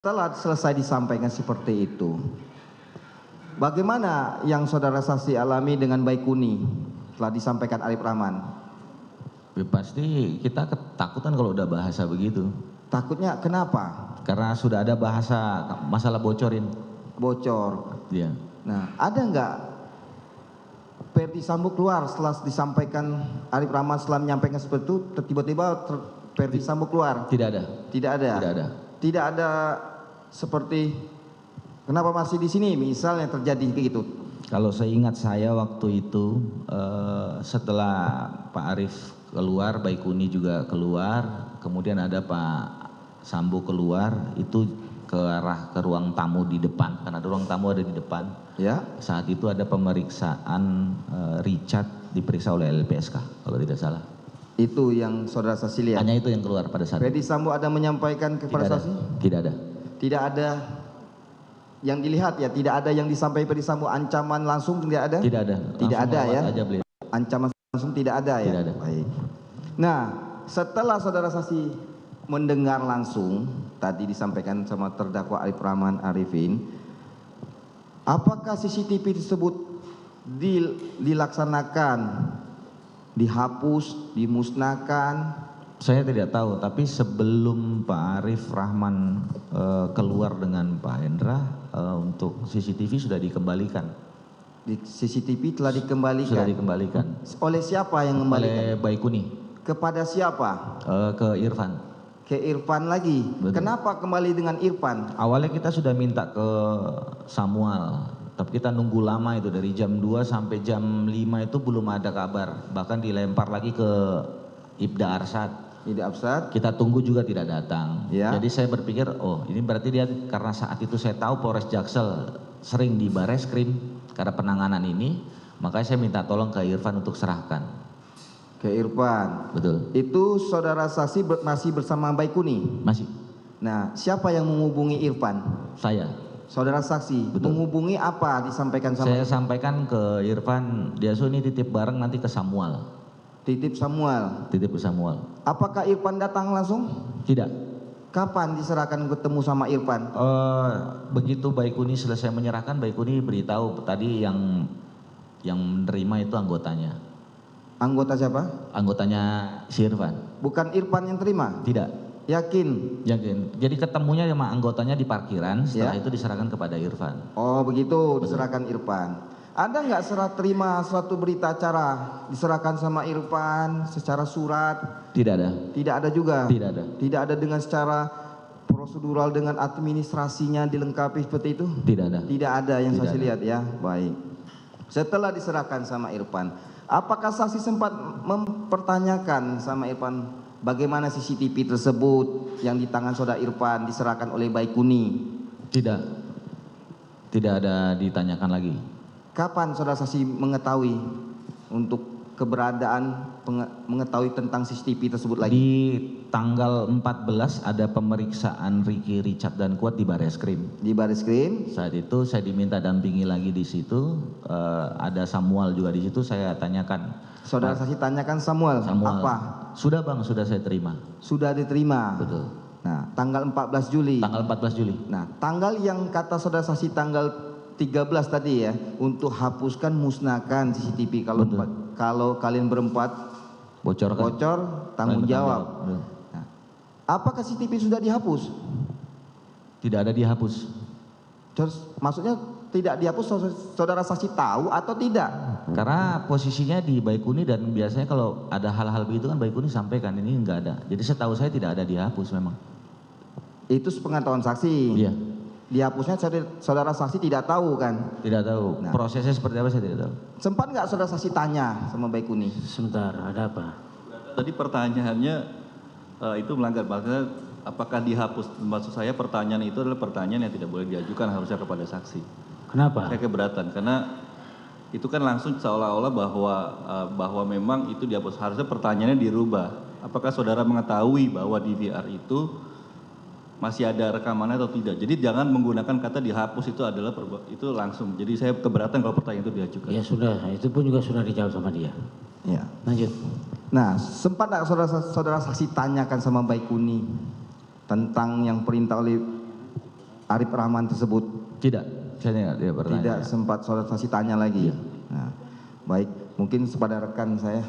Setelah selesai disampaikan seperti itu, bagaimana yang saudara saksi alami dengan Baikuni telah disampaikan Arif Rahman? Ya, pasti kita ketakutan kalau udah bahasa begitu. Takutnya kenapa? Karena sudah ada bahasa masalah bocorin. Bocor. Iya. Nah, ada nggak Ferdi Sambo keluar setelah disampaikan Arif Rahman, setelah menyampaikan seperti itu, tiba-tiba Ferdi Sambo keluar? Tidak ada. Tidak ada. Tidak ada. Tidak ada seperti kenapa masih di sini misalnya terjadi begitu. Kalau seingat saya waktu itu setelah Pak Arif keluar, Baikuni juga keluar, kemudian ada Pak Sambo keluar, itu ke ruang tamu di depan, karena ruang tamu ada di depan. Ya. Saat itu ada pemeriksaan Richard diperiksa oleh LPSK kalau tidak salah. Itu yang saudara saksi lihat. Hanya itu yang keluar pada saat Ferdi itu. Sambo ada menyampaikan kepada saksi? Tidak ada. Tidak ada yang dilihat ya, tidak ada yang disampaikan Ferdi Sambo ancaman langsung, tidak ada? Tidak ada. Tidak ada ya. Aja beliau. Ancaman langsung tidak ada ya. Tidak ada. Baik. Nah, setelah saudara saksi mendengar langsung tadi disampaikan sama terdakwa Arif Rahman Arifin, apakah CCTV tersebut dilaksanakan, dihapus, dimusnahkan? Saya tidak tahu, tapi sebelum Pak Arif Rahman keluar dengan Pak Hendra, untuk CCTV sudah dikembalikan. Di CCTV telah dikembalikan. Sudah dikembalikan. Oleh siapa yang Oleh mengembalikan? Baikuni. Kepada siapa? Ke Irfan. Ke Irfan lagi. Betul. Kenapa kembali dengan Irfan? Awalnya kita sudah minta ke Samuel, tapi kita nunggu lama itu dari jam 2 sampai jam 5 itu belum ada kabar. Bahkan dilempar lagi ke Ibda Arsyad. Tidak Absad. Kita tunggu juga tidak datang. Ya. Jadi saya berpikir, oh ini berarti dia, karena saat itu saya tahu Polres Jaksel sering di Bareskrim karena penanganan ini, makanya saya minta tolong ke Irfan untuk serahkan. Ke Irfan. Betul. Itu saudara saksi masih bersama Baikuni? Masih. Nah, siapa yang menghubungi Irfan? Saya. Saudara saksi. Betul. Menghubungi apa disampaikan sama? Saya sampaikan ke Irfan, dia ini titip bareng nanti ke Samuel. Titip Samuel. Titip ke Samuel. Apakah Irfan datang langsung? Tidak. Kapan diserahkan ketemu sama Irfan? Begitu Baikuni selesai menyerahkan, Baikuni beritahu tadi yang menerima itu anggotanya. Anggota siapa? Anggotanya si Irfan. Bukan Irfan yang terima? Tidak. Yakin? Yakin. Jadi ketemunya sama anggotanya di parkiran, setelah Ya. itu diserahkan kepada Irfan. Oh begitu. Diserahkan Irfan. Ada nggak serah terima suatu berita acara diserahkan sama Irfan secara surat? Tidak ada. Tidak ada juga? Tidak ada. Tidak ada dengan secara prosedural dengan administrasinya dilengkapi seperti itu? Tidak ada. Tidak ada yang Tidak saksi ada. lihat ya. Baik. Setelah diserahkan sama Irfan, apakah saksi sempat mempertanyakan sama Irfan bagaimana CCTV tersebut yang di tangan saudara Irfan diserahkan oleh Baikuni? Tidak. Tidak ada ditanyakan lagi. Kapan saudara saksi mengetahui untuk keberadaan mengetahui tentang CCTV tersebut lagi? Di tanggal 14 ada pemeriksaan Ricky, Richard dan Kuat di Bareskrim. Di Bareskrim? Saat itu saya diminta dampingi lagi di situ, ada Samuel juga di situ, saya tanyakan. Saudara saksi tanyakan Samuel, apa? Sudah bang, sudah saya terima. Sudah diterima? Betul. Nah, tanggal 14 Juli. Tanggal 14 Juli. Nah, tanggal yang kata saudara saksi tanggal 13 tadi ya, untuk hapuskan musnahkan CCTV kalau kalian berempat Bocor tanggung jawab. Nah, apakah CCTV sudah dihapus? Tidak ada dihapus. Terus maksudnya tidak dihapus, saudara saksi tahu atau tidak? Karena posisinya di Baikuni dan biasanya kalau ada hal-hal begitu kan Baikuni sampaikan, ini enggak ada. Jadi setahu saya tidak ada dihapus memang. Itu sepengetahuan saksi. Iya. Dihapusnya saudara saksi tidak tahu kan? Tidak tahu. Nah. Prosesnya seperti apa saya tidak tahu. Sempat nggak saudara saksi tanya sama Baikuni? Sebentar, ada apa? Tadi pertanyaannya itu melanggar, maksudnya apakah dihapus? Maksud saya pertanyaan itu adalah pertanyaan yang tidak boleh diajukan harusnya kepada saksi. Kenapa? Saya keberatan karena itu kan langsung seolah-olah bahwa memang itu dihapus. Harusnya pertanyaannya dirubah. Apakah saudara mengetahui bahwa DVR itu masih ada rekamannya atau tidak? Jadi jangan menggunakan kata dihapus, itu adalah itu langsung. Jadi saya keberatan kalau pertanyaan itu diajukan. Ya sudah, itu pun juga sudah dijawab sama dia. Ya. Lanjut. Nah, sempat nggak saudara saksi tanyakan sama Baikuni tentang yang perintah oleh Arif Rahman tersebut? Tidak, saya tidak bertanya. Tidak sempat saudara saksi tanya lagi. Nah, baik, mungkin kepada rekan saya.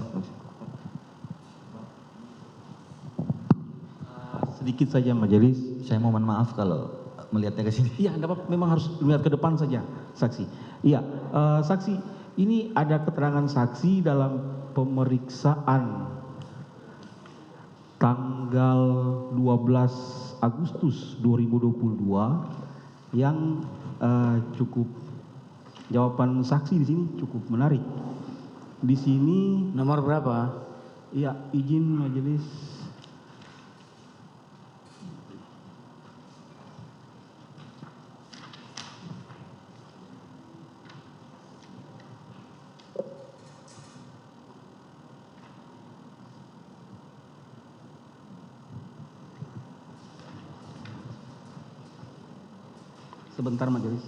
Sedikit saja majelis. Saya mohon maaf kalau melihatnya ke sini. Iya, Anda memang harus melihat ke depan saja, saksi. Iya, saksi, ini ada keterangan saksi dalam pemeriksaan tanggal 12 Agustus 2022 yang cukup, jawaban saksi di sini cukup menarik. Di sini, Nomor berapa? iya, izin majelis. Sebentar majelis.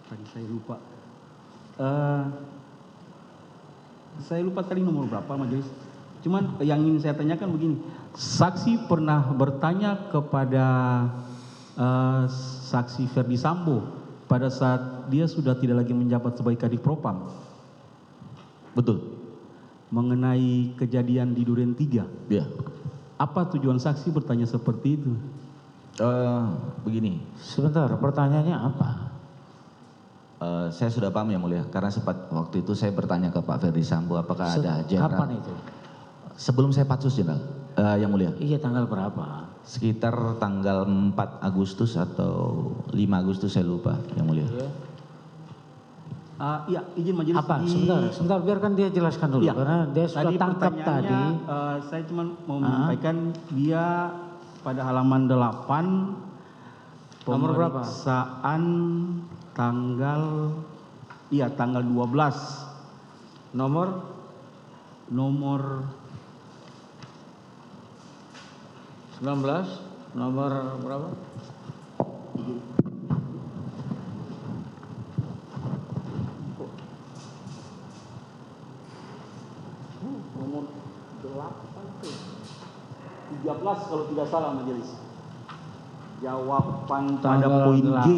Tadi saya lupa. Saya lupa tadi nomor berapa majelis. Cuman yang ingin saya tanyakan begini, saksi pernah bertanya kepada saksi Ferdi Sambo pada saat dia sudah tidak lagi menjabat sebagai Kadif Propam Betul. mengenai kejadian di Duren 3. Ya. Apa tujuan saksi bertanya seperti itu? Begini, Sebentar, pertanyaannya apa? saya sudah paham yang mulia, karena sempat waktu itu saya bertanya ke Pak Ferdi Sambo apakah ada jenderal. Kapan itu? Sebelum saya patsus jenderal, yang mulia. Iya, tanggal berapa? Sekitar tanggal 4 Agustus atau 5 Agustus saya lupa, yang mulia. Iya, izin majelis. Apa? Sebentar, biarkan dia jelaskan dulu. Iya. Karena dia sudah tangkap tadi. Pertanyaannya, saya cuma mau menyampaikan dia pada halaman 8 Nomor berapa? pemeriksaan tanggal 12. Nomor Nomor 19, nomor berapa? nomor 8 tuh. 13 kalau tidak salah majelis. Jawaban pada Tanggal poin G.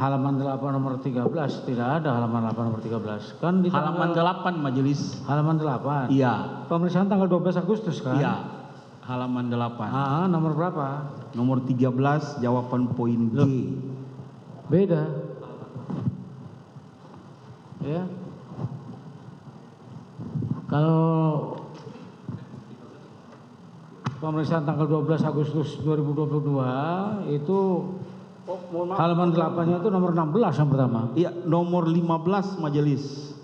Halaman 8 nomor 13, tidak ada halaman 8 nomor 13. Kan di Halaman tanggal, 8 majelis. halaman 8. Iya. Pemeriksaan tanggal 12 Agustus kan? Iya. Halaman 8. Nomor berapa? Nomor 13 jawaban poin G. Beda. Ya. Kalau pemeriksaan tanggal 12 Agustus 2022 itu halaman 8-nya itu nomor 16 yang pertama. Iya, nomor 15 majelis.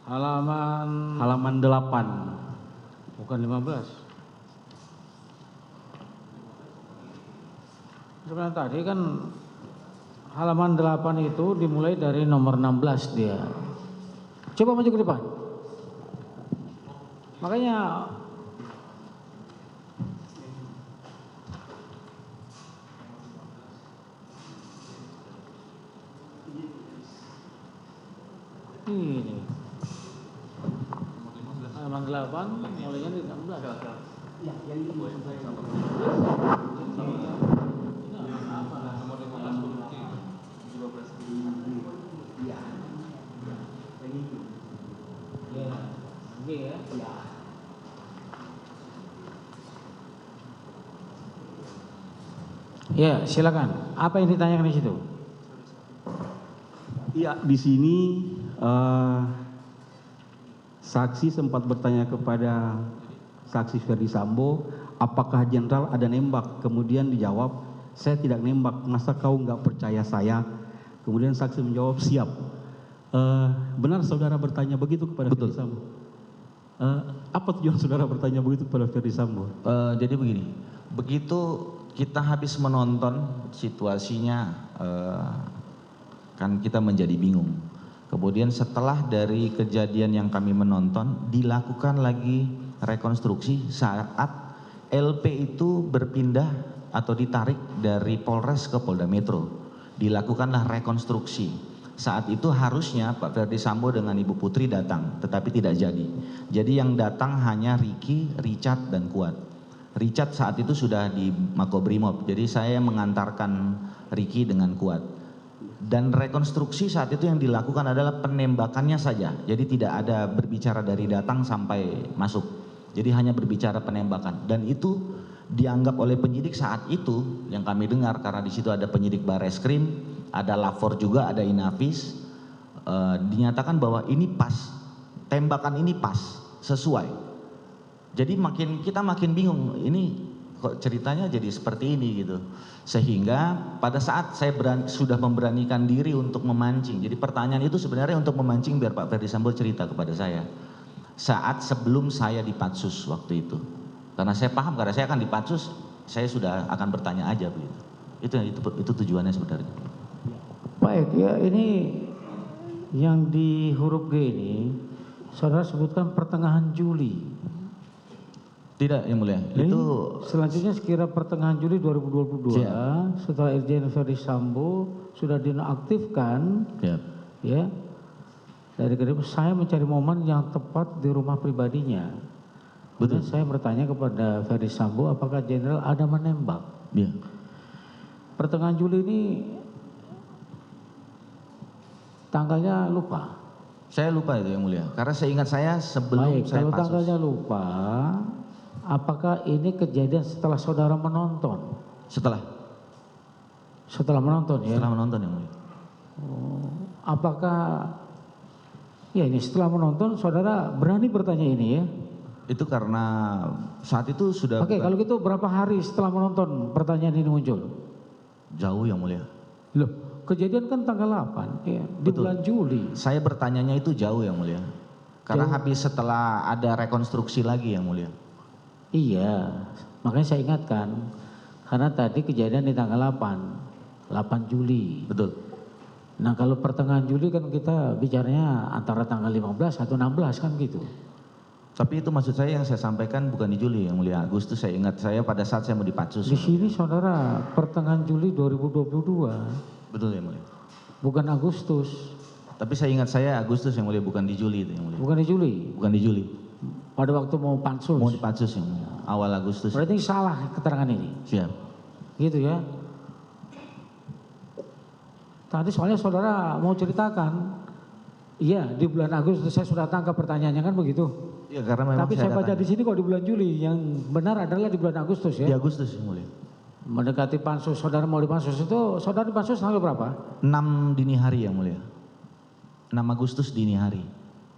Halaman 8. Bukan 15. Sebenarnya tadi kan halaman 8 itu dimulai dari nomor 16 dia. Coba maju ke depan. Makanya ini halaman 8 mulainya di 16. Iya, yang ini maksud saya. Ya, silakan. Apa yang ditanyakan di situ? Iya, di sini saksi sempat bertanya kepada saksi Ferdi Sambo, apakah jenderal ada nembak? Kemudian dijawab, saya tidak nembak, masa kau nggak percaya saya? Kemudian saksi menjawab, siap. Benar saudara bertanya begitu kepada Ferdi Sambo? Apa tujuan saudara bertanya begitu kepada Ferdi Sambo? Jadi begini, begitu kita habis menonton situasinya, kan kita menjadi bingung. Kemudian setelah dari kejadian yang kami menonton, dilakukan lagi rekonstruksi saat LP itu berpindah atau ditarik dari Polres ke Polda Metro. Dilakukanlah rekonstruksi. Saat itu harusnya Pak Ferdi Sambo dengan Ibu Putri datang, tetapi tidak jadi. Jadi yang datang hanya Ricky, Richard, dan Kuat. Richard saat itu sudah di Makobrimob, jadi saya mengantarkan Ricky dengan Kuat. Dan rekonstruksi saat itu yang dilakukan adalah penembakannya saja. Jadi tidak ada berbicara dari datang sampai masuk. Jadi hanya berbicara penembakan. Dan itu dianggap oleh penyidik saat itu yang kami dengar, karena di situ ada penyidik Bareskrim, ada Lapor juga, ada Inavis, dinyatakan bahwa ini pas, tembakan ini pas, sesuai. Jadi kita makin bingung, ini kok ceritanya jadi seperti ini gitu. Sehingga pada saat saya sudah memberanikan diri untuk memancing, jadi pertanyaan itu sebenarnya untuk memancing biar Pak Ferdi Sambo cerita kepada saya. Saat sebelum saya di Patsus waktu itu. Karena saya paham, karena saya akan di Patsus, saya sudah akan bertanya aja begitu. Itu tujuannya sebenarnya. Baik ya, ini yang di huruf G ini saudara sebutkan pertengahan Juli. Tidak, Yang Mulia. Jadi, itu selanjutnya sekira pertengahan Juli 2022 setelah Irjen Ferdi Sambo sudah dinonaktifkan, ya, dari Kedepok, saya mencari momen yang tepat di rumah pribadinya. Betul. Saya bertanya kepada Ferdi Sambo apakah Jenderal ada menembak. Ya. Pertengahan Juli ini tanggalnya lupa. Saya lupa itu Yang Mulia. Karena saya ingat saya sebelum Baik, saya kalau Patsus. tanggalnya lupa, apakah ini kejadian setelah saudara menonton? Setelah Menonton ya? Setelah menonton Yang Mulia. Apakah ya ini setelah menonton saudara berani bertanya ini ya? Itu karena saat itu sudah Oke, kalau gitu berapa hari setelah menonton pertanyaan ini muncul? jauh Yang Mulia. Loh, kejadian kan tanggal 8 ya, di Betul. bulan Juli. Saya bertanyanya itu jauh Yang Mulia. Karena Jauh. habis setelah ada rekonstruksi lagi Yang Mulia. Iya, makanya saya ingatkan. Karena tadi kejadian di tanggal 8 Juli. Betul. Nah kalau pertengahan Juli kan kita bicaranya antara tanggal 15 atau 16 kan gitu. Tapi itu maksud saya yang saya sampaikan bukan di Juli Yang Mulia. Agustus saya ingat saya pada saat saya mau di Patsus. Di sini saudara pertengahan Juli 2022. Betul Yang Mulia. Bukan Agustus. Tapi saya ingat saya Agustus Yang Mulia, bukan di Juli itu Yang Mulia. Bukan di Juli. Bukan di Juli. Pada waktu mau pansus. Mau di Patsus Yang Mulia. Awal Agustus. Berarti salah keterangan ini. Siap. Gitu ya. Tadi soalnya saudara mau ceritakan. Iya, di bulan Agustus saya sudah tangkap pertanyaannya kan begitu. Iya, karena memang Tapi saya baca datang di sini kok di bulan Juli, yang benar adalah di bulan Agustus di ya. Agustus Yang Mulia. Mendekati pansus, saudara mau di pansus itu, saudara di pansus tanggal berapa? 6 dini hari Yang Mulia. 6 Agustus dini hari.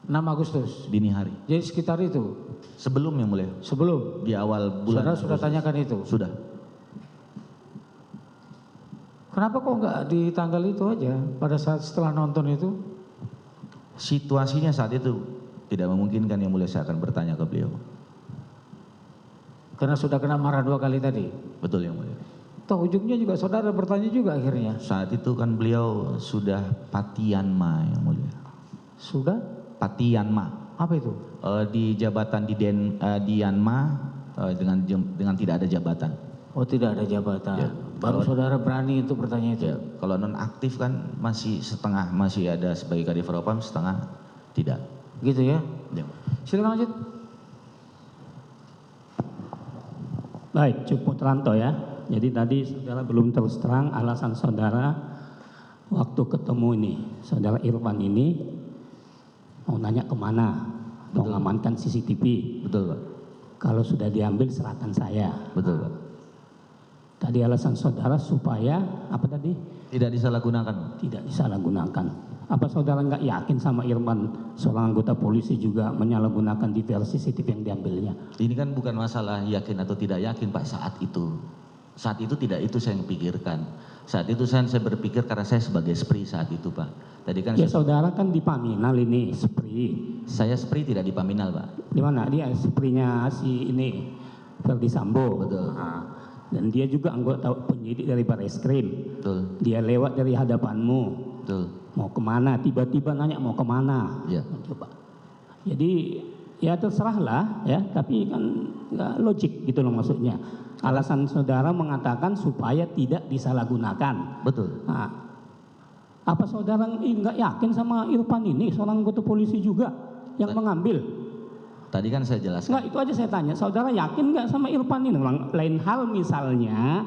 6 Agustus. Dini hari. Jadi sekitar itu, Sebelum Yang Mulia. sebelum. Di awal bulan. Saudara sudah Agustus. tanyakan itu. Sudah. Kenapa kok enggak di tanggal itu aja, pada saat setelah nonton itu? Situasinya saat itu tidak memungkinkan Yang Mulia saya akan bertanya ke beliau. Karena sudah kena marah 2 kali tadi. Betul Yang Mulia. Toh ujungnya juga saudara bertanya juga akhirnya. Saat itu kan beliau sudah Patianma Yang Mulia. Sudah? Patianma. Apa itu? Di jabatan di Yanma dengan tidak ada jabatan. Oh tidak ada jabatan. Ya. Baru Kalau- saudara berani untuk bertanya itu. Ya, kalau non aktif kan masih setengah, masih ada sebagai Kadif Propam, setengah tidak. Gitu ya. Ya. Silakan lanjut. Baik, cukup Teranto ya. Jadi tadi saudara belum terus terang alasan saudara waktu ketemu ini, saudara Irfan ini mau nanya kemana, mau Betul. ngamankan CCTV. Betul Pak. Kalau sudah diambil serahkan saya. Betul Pak. Tadi alasan saudara supaya apa tadi? Tidak disalahgunakan. Tidak disalahgunakan. Apa saudara nggak yakin sama Irfan seorang anggota polisi juga menyalahgunakan diversi CCTV yang diambilnya? Ini kan bukan masalah yakin atau tidak yakin Pak saat itu. Saat itu tidak itu saya yang pikirkan. Saat itu saya berpikir karena saya sebagai SPRI saat itu Pak. Tadi kan Ya saudara kan di Paminal ini, SPRI. saya SPRI tidak di Paminal Pak. Di mana dia SPRI-nya si ini Ferdi Sambo. Betul. Nah, dan dia juga anggota penyidik dari Bareskrim. Betul. Dia lewat dari hadapanmu. Betul. Mau kemana? Tiba-tiba nanya mau kemana? Ya. Coba. Jadi Ya terserahlah ya, tapi kan nggak logik gitu loh maksudnya. Alasan saudara mengatakan supaya tidak disalahgunakan. Betul. Nah, apa saudara nggak yakin sama Irfan ini, seorang anggota polisi juga yang mengambil? Tadi kan saya jelaskan. Nggak, itu aja saya tanya. Saudara yakin nggak sama Irfan ini? Lain hal misalnya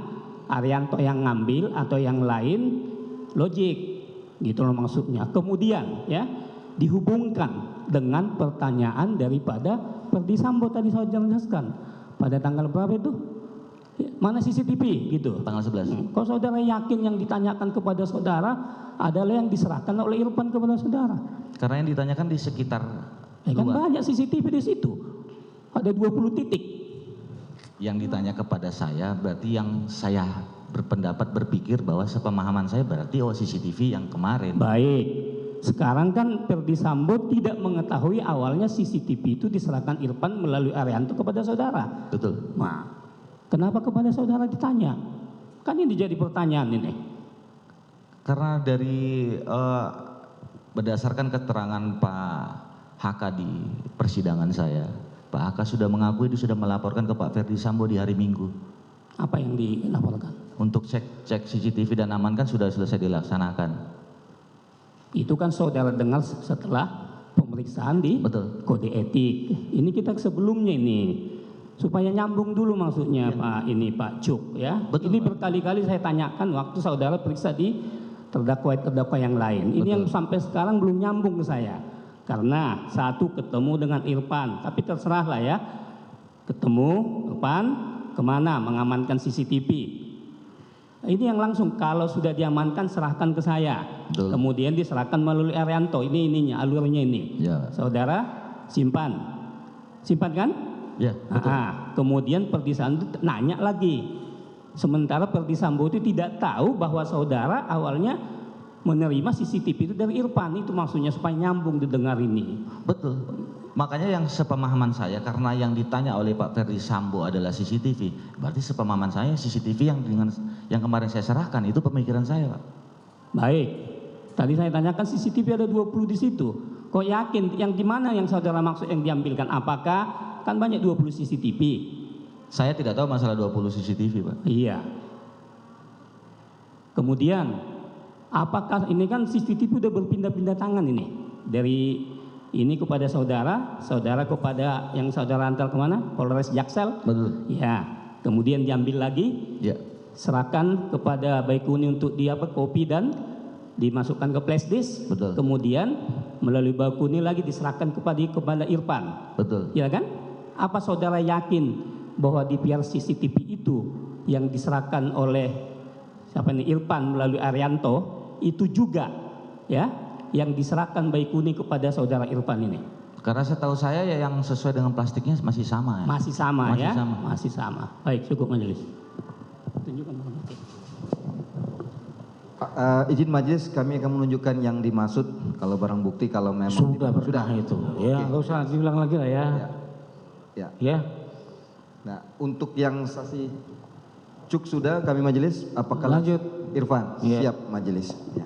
Arianto yang ngambil atau yang lain, logik gitu loh maksudnya. Kemudian ya dihubungkan dengan pertanyaan daripada Ferdi Sambo tadi saya jelaskan pada tanggal berapa itu, mana CCTV gitu, Tanggal 11. Kalau saudara yakin yang ditanyakan kepada saudara adalah yang diserahkan oleh Irfan kepada saudara, Karena yang ditanyakan di sekitar kan luar. banyak CCTV di situ, ada 20 titik. Yang ditanya kepada saya berarti yang saya berpendapat berpikir bahwa sepemahaman saya berarti CCTV yang kemarin. Baik, sekarang kan Ferdi Sambo tidak mengetahui awalnya CCTV itu diserahkan Irfan melalui Arianto kepada saudara. Betul. Nah, kenapa kepada saudara ditanya? Kan ini jadi pertanyaan ini. Karena dari berdasarkan keterangan Pak HK di persidangan saya, Pak HK sudah mengakui dia sudah melaporkan ke Pak Ferdi Sambo di hari Minggu. Apa yang dilaporkan? Untuk cek CCTV dan amankan sudah selesai dilaksanakan. Itu kan saudara dengar setelah pemeriksaan di Betul. kode etik. Ini kita sebelumnya ini supaya nyambung dulu maksudnya Pak Cuk ya. Betul, ini Pak. berkali-kali saya tanyakan waktu saudara periksa di terdakwa yang lain. Ini Betul. yang sampai sekarang belum nyambung ke saya. Karena satu ketemu dengan Irfan, tapi terserah lah ya. Ketemu Irfan kemana mengamankan CCTV. Ini yang langsung kalau sudah diamankan serahkan ke saya. Betul. Kemudian diserahkan melalui Arianto. Ini ininya alurnya ini. Ya. Saudara simpan. Simpan kan? Ya, betul. Kemudian Ferdi Sambo nanya lagi. Sementara Ferdi Sambo itu tidak tahu bahwa saudara awalnya menerima CCTV itu dari Irfan. Itu maksudnya supaya nyambung didengar ini. Betul. Makanya yang sepemahaman saya, karena yang ditanya oleh Pak Ferdi Sambo adalah CCTV, berarti sepemahaman saya CCTV yang kemarin saya serahkan itu pemikiran saya, Pak. Baik. Tadi saya tanyakan CCTV ada 20 di situ. Kok yakin yang di mana yang saudara maksud yang diambilkan? Apakah kan banyak 20 CCTV? Saya tidak tahu masalah 20 CCTV, Pak. Iya. Kemudian apakah ini kan CCTV udah berpindah-pindah tangan ini dari ini kepada saudara, saudara kepada yang saudara antar kemana? Polres Jaksel. Betul. Ya. Kemudian diambil lagi, Ya. serahkan kepada Baikuni untuk kopi dan dimasukkan ke flash disk. Betul. Kemudian melalui Baikuni lagi diserahkan kepada Irfan. Betul. Ya kan? Apa saudara yakin bahwa di PR CCTV itu yang diserahkan oleh siapa ini Irfan melalui Arianto itu juga ya yang diserahkan Baikuni kepada saudara Irfan ini? Karena setahu saya ya yang sesuai dengan plastiknya masih sama ya. Masih sama Masih ya? sama. Masih sama. Baik, cukup majelis. Tunjukkan barang bukti. Izin majelis, kami akan menunjukkan yang dimaksud kalau barang bukti kalau memang Sudah pernah itu. Ya, nggak usah diulang lagi lah ya. Ya. Ya. Nah, untuk yang saksi Cuk sudah kami majelis, apakah Lanjut. Irfan? Iya. Siap majelis. Ya.